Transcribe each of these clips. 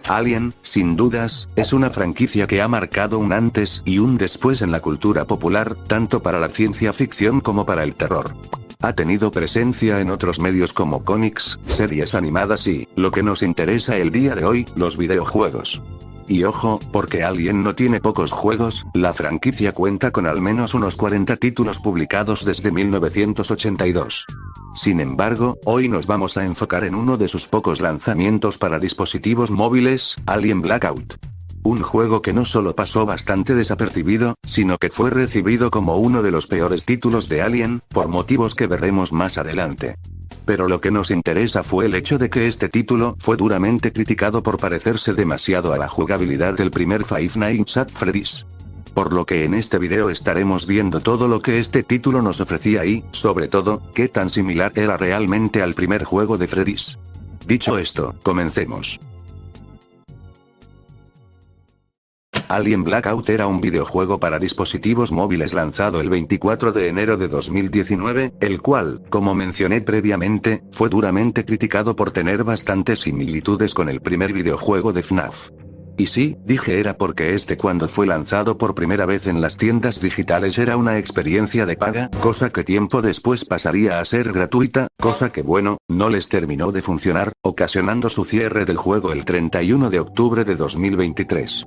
Alien, sin dudas, es una franquicia que ha marcado un antes y un después en la cultura popular, tanto para la ciencia ficción como para el terror. Ha tenido presencia en otros medios como cómics, series animadas y, lo que nos interesa el día de hoy, los videojuegos. Y ojo, porque Alien no tiene pocos juegos, la franquicia cuenta con al menos unos 40 títulos publicados desde 1982. Sin embargo, hoy nos vamos a enfocar en uno de sus pocos lanzamientos para dispositivos móviles, Alien Blackout. Un juego que no solo pasó bastante desapercibido, sino que fue recibido como uno de los peores títulos de Alien, por motivos que veremos más adelante. Pero lo que nos interesa fue el hecho de que este título fue duramente criticado por parecerse demasiado a la jugabilidad del primer Five Nights at Freddy's. Por lo que en este video estaremos viendo todo lo que este título nos ofrecía y, sobre todo, qué tan similar era realmente al primer juego de Freddy's. Dicho esto, comencemos. Alien Blackout era un videojuego para dispositivos móviles lanzado el 24 de enero de 2019, el cual, como mencioné previamente, fue duramente criticado por tener bastantes similitudes con el primer videojuego de FNAF. Y sí, dije era porque cuando fue lanzado por primera vez en las tiendas digitales era una experiencia de paga, cosa que tiempo después pasaría a ser gratuita, cosa que bueno, no les terminó de funcionar, ocasionando su cierre del juego el 31 de octubre de 2023.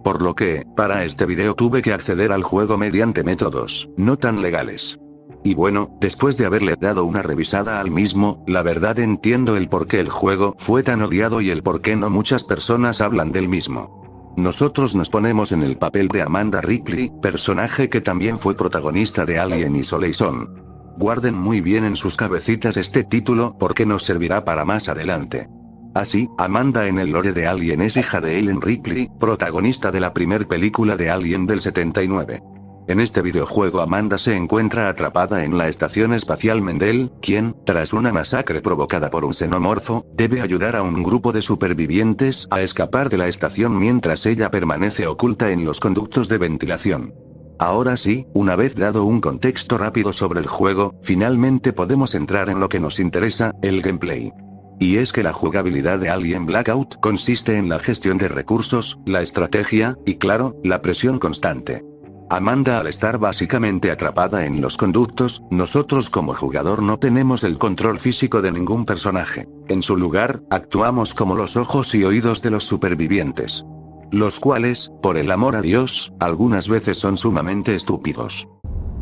Por lo que, para este video tuve que acceder al juego mediante métodos no tan legales. Y bueno, después de haberle dado una revisada al mismo, la verdad entiendo el por qué el juego fue tan odiado y el por qué no muchas personas hablan del mismo. Nosotros nos ponemos en el papel de Amanda Ripley, personaje que también fue protagonista de Alien Isolation. Guarden muy bien en sus cabecitas este título porque nos servirá para más adelante. Así, Amanda en el lore de Alien es hija de Ellen Ripley, protagonista de la primer película de Alien del 79. En este videojuego Amanda se encuentra atrapada en la estación espacial Mendel, quien, tras una masacre provocada por un xenomorfo, debe ayudar a un grupo de supervivientes a escapar de la estación mientras ella permanece oculta en los conductos de ventilación. Ahora sí, una vez dado un contexto rápido sobre el juego, finalmente podemos entrar en lo que nos interesa, el gameplay. Y es que la jugabilidad de Alien Blackout consiste en la gestión de recursos, la estrategia, y claro, la presión constante. Amanda al estar básicamente atrapada en los conductos, nosotros como jugador no tenemos el control físico de ningún personaje. En su lugar, actuamos como los ojos y oídos de los supervivientes. Los cuales, por el amor a Dios, algunas veces son sumamente estúpidos.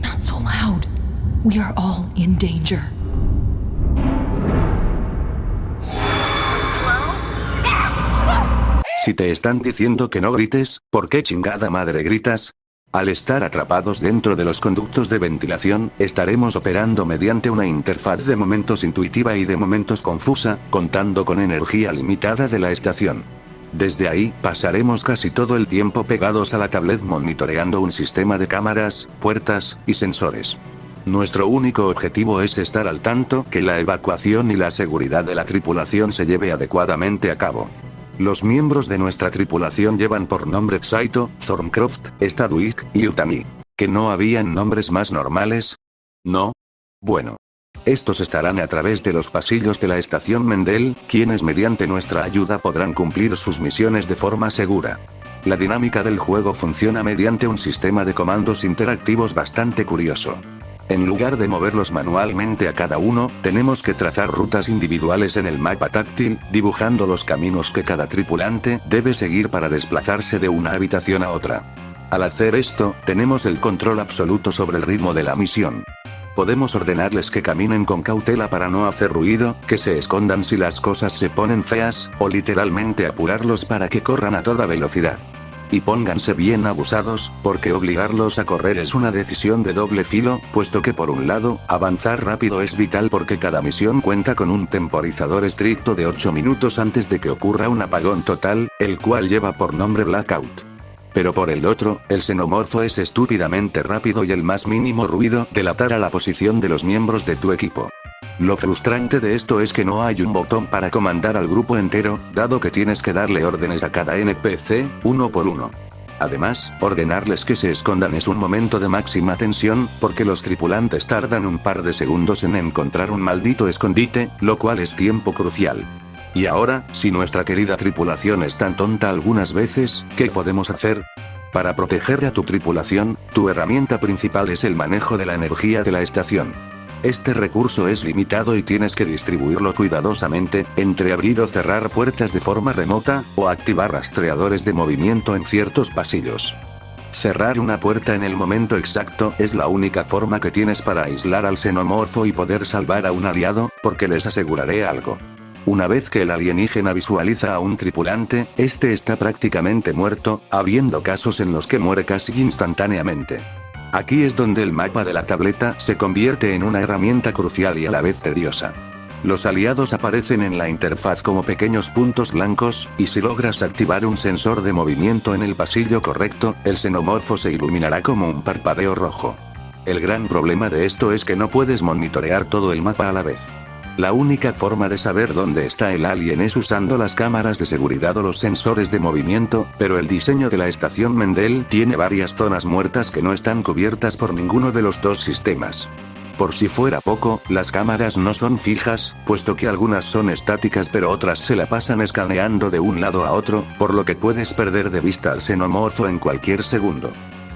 Not so loud. We are all in danger. Si te están diciendo que no grites, ¿por qué chingada madre gritas? Al estar atrapados dentro de los conductos de ventilación, estaremos operando mediante una interfaz de momentos intuitiva y de momentos confusa, contando con energía limitada de la estación. Desde ahí, pasaremos casi todo el tiempo pegados a la tablet monitoreando un sistema de cámaras, puertas, y sensores. Nuestro único objetivo es estar al tanto que la evacuación y la seguridad de la tripulación se lleve adecuadamente a cabo. Los miembros de nuestra tripulación llevan por nombre Saito, Thorncroft, Stadwick y Utami. ¿Que no habían nombres más normales? ¿No? Bueno. Estos estarán a través de los pasillos de la estación Mendel, quienes mediante nuestra ayuda podrán cumplir sus misiones de forma segura. La dinámica del juego funciona mediante un sistema de comandos interactivos bastante curioso. En lugar de moverlos manualmente a cada uno, tenemos que trazar rutas individuales en el mapa táctil, dibujando los caminos que cada tripulante debe seguir para desplazarse de una habitación a otra. Al hacer esto, tenemos el control absoluto sobre el ritmo de la misión. Podemos ordenarles que caminen con cautela para no hacer ruido, que se escondan si las cosas se ponen feas, o literalmente apurarlos para que corran a toda velocidad. Y pónganse bien abusados, porque obligarlos a correr es una decisión de doble filo, puesto que por un lado, avanzar rápido es vital porque cada misión cuenta con un temporizador estricto de 8 minutos antes de que ocurra un apagón total, el cual lleva por nombre Blackout. Pero por el otro, el xenomorfo es estúpidamente rápido y el más mínimo ruido delatará la posición de los miembros de tu equipo. Lo frustrante de esto es que no hay un botón para comandar al grupo entero, dado que tienes que darle órdenes a cada NPC, uno por uno. Además, ordenarles que se escondan es un momento de máxima tensión, porque los tripulantes tardan un par de segundos en encontrar un maldito escondite, lo cual es tiempo crucial. Y ahora, si nuestra querida tripulación es tan tonta algunas veces, ¿qué podemos hacer? Para proteger a tu tripulación, tu herramienta principal es el manejo de la energía de la estación. Este recurso es limitado y tienes que distribuirlo cuidadosamente, entre abrir o cerrar puertas de forma remota, o activar rastreadores de movimiento en ciertos pasillos. Cerrar una puerta en el momento exacto es la única forma que tienes para aislar al xenomorfo y poder salvar a un aliado, porque les aseguraré algo. Una vez que el alienígena visualiza a un tripulante, este está prácticamente muerto, habiendo casos en los que muere casi instantáneamente. Aquí es donde el mapa de la tableta se convierte en una herramienta crucial y a la vez tediosa. Los aliados aparecen en la interfaz como pequeños puntos blancos, y si logras activar un sensor de movimiento en el pasillo correcto, el xenomorfo se iluminará como un parpadeo rojo. El gran problema de esto es que no puedes monitorear todo el mapa a la vez. La única forma de saber dónde está el alien es usando las cámaras de seguridad o los sensores de movimiento, pero el diseño de la estación Mendel tiene varias zonas muertas que no están cubiertas por ninguno de los dos sistemas. Por si fuera poco, las cámaras no son fijas, puesto que algunas son estáticas pero otras se la pasan escaneando de un lado a otro, por lo que puedes perder de vista al xenomorfo en cualquier segundo.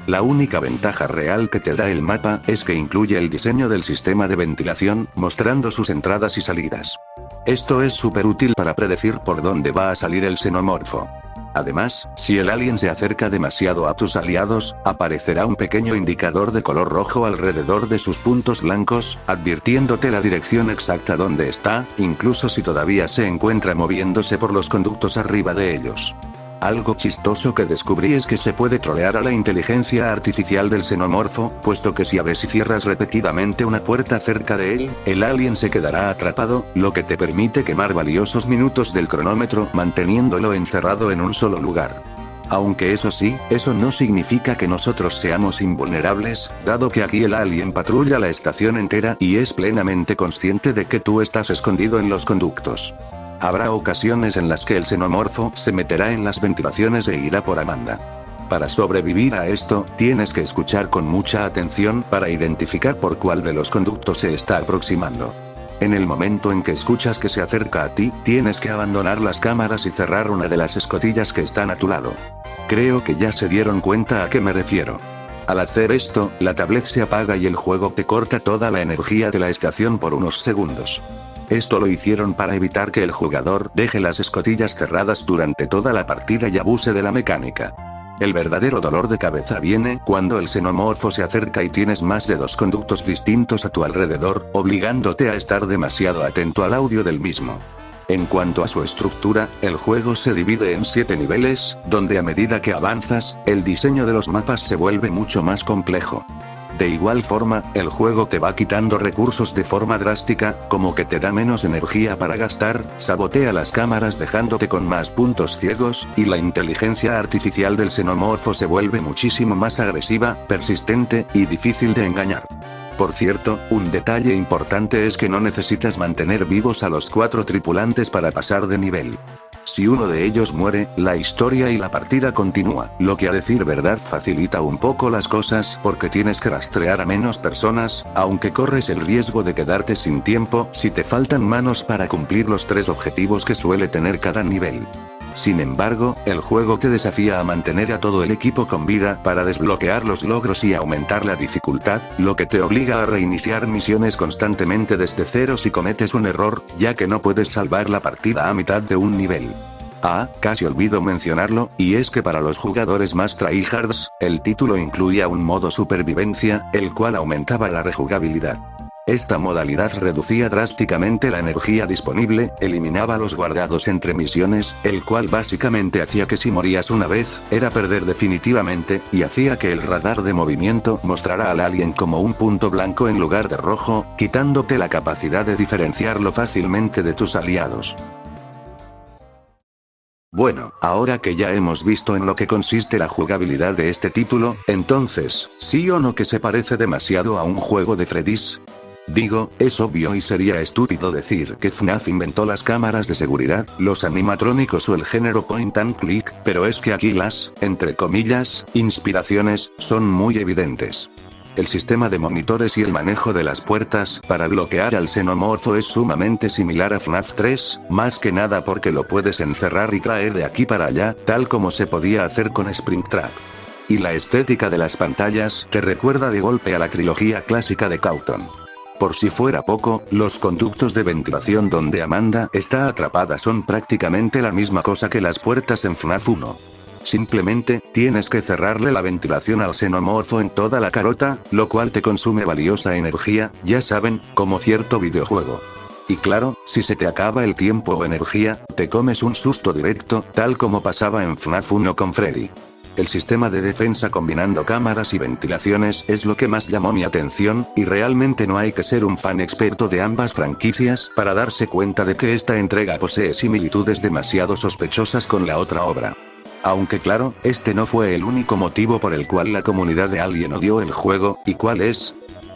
La única ventaja real que te da el mapa es que incluye el diseño del sistema de ventilación, mostrando sus entradas y salidas. Esto es súper útil para predecir por dónde va a salir el xenomorfo. Además, si el alien se acerca demasiado a tus aliados, aparecerá un pequeño indicador de color rojo alrededor de sus puntos blancos, advirtiéndote la dirección exacta donde está, incluso si todavía se encuentra moviéndose por los conductos arriba de ellos. Algo chistoso que descubrí es que se puede trolear a la inteligencia artificial del xenomorfo, puesto que si abres y cierras repetidamente una puerta cerca de él, el alien se quedará atrapado, lo que te permite quemar valiosos minutos del cronómetro manteniéndolo encerrado en un solo lugar. Aunque eso sí, eso no significa que nosotros seamos invulnerables, dado que aquí el alien patrulla la estación entera y es plenamente consciente de que tú estás escondido en los conductos. Habrá ocasiones en las que el xenomorfo se meterá en las ventilaciones e irá por Amanda. Para sobrevivir a esto, tienes que escuchar con mucha atención para identificar por cuál de los conductos se está aproximando. En el momento en que escuchas que se acerca a ti, tienes que abandonar las cámaras y cerrar una de las escotillas que están a tu lado. Creo que ya se dieron cuenta a qué me refiero. Al hacer esto, la tablet se apaga y el juego te corta toda la energía de la estación por unos segundos. Esto lo hicieron para evitar que el jugador deje las escotillas cerradas durante toda la partida y abuse de la mecánica. El verdadero dolor de cabeza viene cuando el xenomorfo se acerca y tienes más de 2 conductos distintos a tu alrededor, obligándote a estar demasiado atento al audio del mismo. En cuanto a su estructura, el juego se divide en 7 niveles, donde a medida que avanzas, el diseño de los mapas se vuelve mucho más complejo. De igual forma, el juego te va quitando recursos de forma drástica, como que te da menos energía para gastar, sabotea las cámaras dejándote con más puntos ciegos, y la inteligencia artificial del xenomorfo se vuelve muchísimo más agresiva, persistente, y difícil de engañar. Por cierto, un detalle importante es que no necesitas mantener vivos a los 4 tripulantes para pasar de nivel. Si uno de ellos muere, la historia y la partida continúa, lo que a decir verdad facilita un poco las cosas porque tienes que rastrear a menos personas, aunque corres el riesgo de quedarte sin tiempo si te faltan manos para cumplir los 3 objetivos que suele tener cada nivel. Sin embargo, el juego te desafía a mantener a todo el equipo con vida para desbloquear los logros y aumentar la dificultad, lo que te obliga a reiniciar misiones constantemente desde cero si cometes un error, ya que no puedes salvar la partida a mitad de un nivel. Casi olvido mencionarlo, y es que para los jugadores más tryhards, el título incluía un modo supervivencia, el cual aumentaba la rejugabilidad. Esta modalidad reducía drásticamente la energía disponible, eliminaba los guardados entre misiones, el cual básicamente hacía que si morías una vez, era perder definitivamente, y hacía que el radar de movimiento mostrara al alien como un punto blanco en lugar de rojo, quitándote la capacidad de diferenciarlo fácilmente de tus aliados. Bueno, ahora que ya hemos visto en lo que consiste la jugabilidad de este título, entonces, ¿sí o no que se parece demasiado a un juego de Freddy's? Digo, es obvio y sería estúpido decir que FNAF inventó las cámaras de seguridad, los animatrónicos o el género point and click, pero es que aquí las, entre comillas, inspiraciones, son muy evidentes. El sistema de monitores y el manejo de las puertas para bloquear al xenomorfo es sumamente similar a FNAF 3, más que nada porque lo puedes encerrar y traer de aquí para allá, tal como se podía hacer con Springtrap. Y la estética de las pantallas te recuerda de golpe a la trilogía clásica de Cauton. Por si fuera poco, los conductos de ventilación donde Amanda está atrapada son prácticamente la misma cosa que las puertas en FNAF 1. Simplemente, tienes que cerrarle la ventilación al xenomorfo en toda la carota, lo cual te consume valiosa energía, ya saben, como cierto videojuego. Y claro, si se te acaba el tiempo o energía, te comes un susto directo, tal como pasaba en FNAF 1 con Freddy. El sistema de defensa combinando cámaras y ventilaciones es lo que más llamó mi atención, y realmente no hay que ser un fan experto de ambas franquicias para darse cuenta de que esta entrega posee similitudes demasiado sospechosas con la otra obra. Aunque claro, este no fue el único motivo por el cual la comunidad de Alien odió el juego, ¿y cuál es?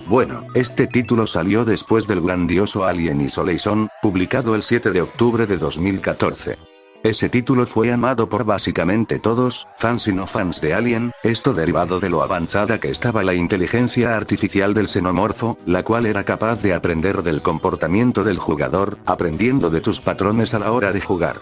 Bueno, este título salió después del grandioso Alien Isolation, publicado el 7 de octubre de 2014. Ese título fue amado por básicamente todos, fans y no fans de Alien, esto derivado de lo avanzada que estaba la inteligencia artificial del xenomorfo, la cual era capaz de aprender del comportamiento del jugador, aprendiendo de tus patrones a la hora de jugar.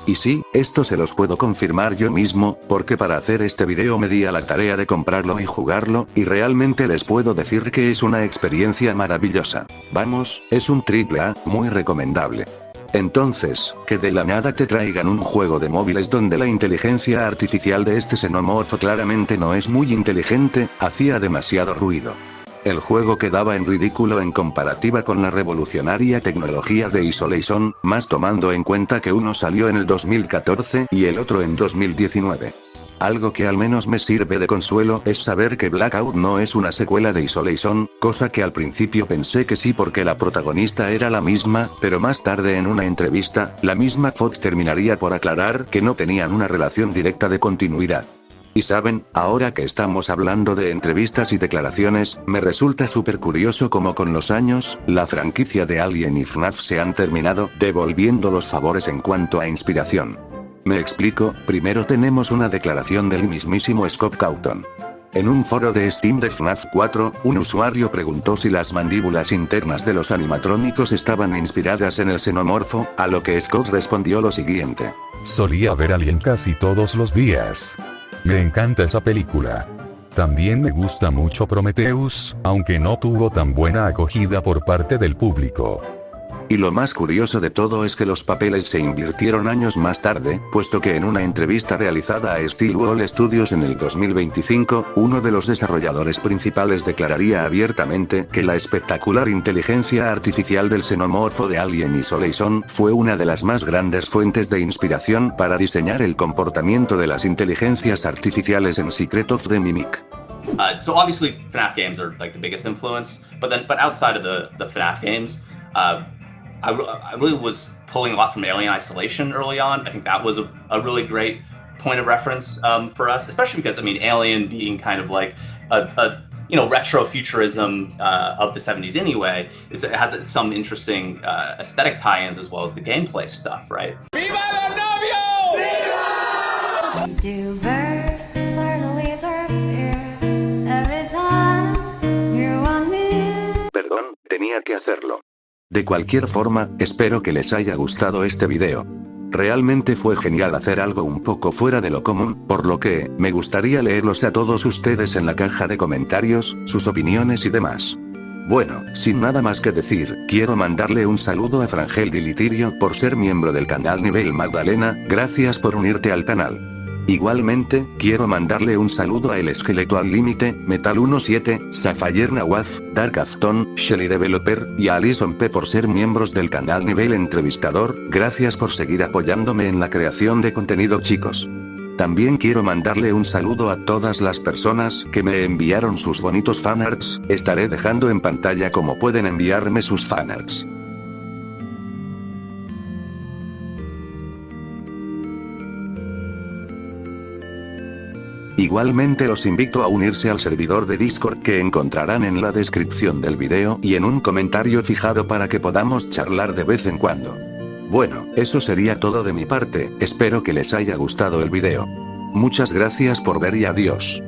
Y sí, esto se los puedo confirmar yo mismo, porque para hacer este video me di a la tarea de comprarlo y jugarlo, y realmente les puedo decir que es una experiencia maravillosa. Vamos, es un AAA, muy recomendable. Entonces, que de la nada te traigan un juego de móviles donde la inteligencia artificial de este xenomorfo claramente no es muy inteligente, hacía demasiado ruido. El juego quedaba en ridículo en comparativa con la revolucionaria tecnología de Isolation, más tomando en cuenta que uno salió en el 2014 y el otro en 2019. Algo que al menos me sirve de consuelo es saber que Blackout no es una secuela de Isolation, cosa que al principio pensé que sí porque la protagonista era la misma, pero más tarde en una entrevista, la misma Fox terminaría por aclarar que no tenían una relación directa de continuidad. Y saben, ahora que estamos hablando de entrevistas y declaraciones, me resulta súper curioso cómo con los años, la franquicia de Alien y FNAF se han terminado devolviendo los favores en cuanto a inspiración. Me explico, primero tenemos una declaración del mismísimo Scott Cawthon. En un foro de Steam de FNAF 4, un usuario preguntó si las mandíbulas internas de los animatrónicos estaban inspiradas en el xenomorfo, a lo que Scott respondió lo siguiente. Solía ver Alien casi todos los días. Me encanta esa película. También me gusta mucho Prometheus, aunque no tuvo tan buena acogida por parte del público. Y lo más curioso de todo es que los papeles se invirtieron años más tarde, puesto que en una entrevista realizada a Steelwall Studios en el 2025, uno de los desarrolladores principales declararía abiertamente que la espectacular inteligencia artificial del xenomorfo de Alien Isolation fue una de las más grandes fuentes de inspiración para diseñar el comportamiento de las inteligencias artificiales en Secret of the Mimic. So obviously FNAF games are like the biggest influence, but outside of the FNAF games, I really was pulling a lot from Alien Isolation early on. I think that was a really great point of reference for us, especially because, I mean, Alien being kind of like a retro futurism of the 70s anyway, it has some interesting aesthetic tie-ins as well as the gameplay stuff, right? ¡Viva los novios! ¡Viva! We do burst, certainly surf every time you and me. Perdón, tenía que hacerlo. De cualquier forma, espero que les haya gustado este video. Realmente fue genial hacer algo un poco fuera de lo común, por lo que, me gustaría leerlos a todos ustedes en la caja de comentarios, sus opiniones y demás. Bueno, sin nada más que decir, quiero mandarle un saludo a Frangel Dilitirio por ser miembro del canal Nivel Magdalena, gracias por unirte al canal. Igualmente, quiero mandarle un saludo a El Esqueleto al Límite, Metal 17, Sapphire Nawaz, Dark Afton, Shelly Developer, y a Alison P por ser miembros del canal Nivel Entrevistador, gracias por seguir apoyándome en la creación de contenido, chicos. También quiero mandarle un saludo a todas las personas que me enviaron sus bonitos fanarts, estaré dejando en pantalla cómo pueden enviarme sus fanarts. Igualmente los invito a unirse al servidor de Discord que encontrarán en la descripción del video y en un comentario fijado para que podamos charlar de vez en cuando. Bueno, eso sería todo de mi parte, espero que les haya gustado el video. Muchas gracias por ver y adiós.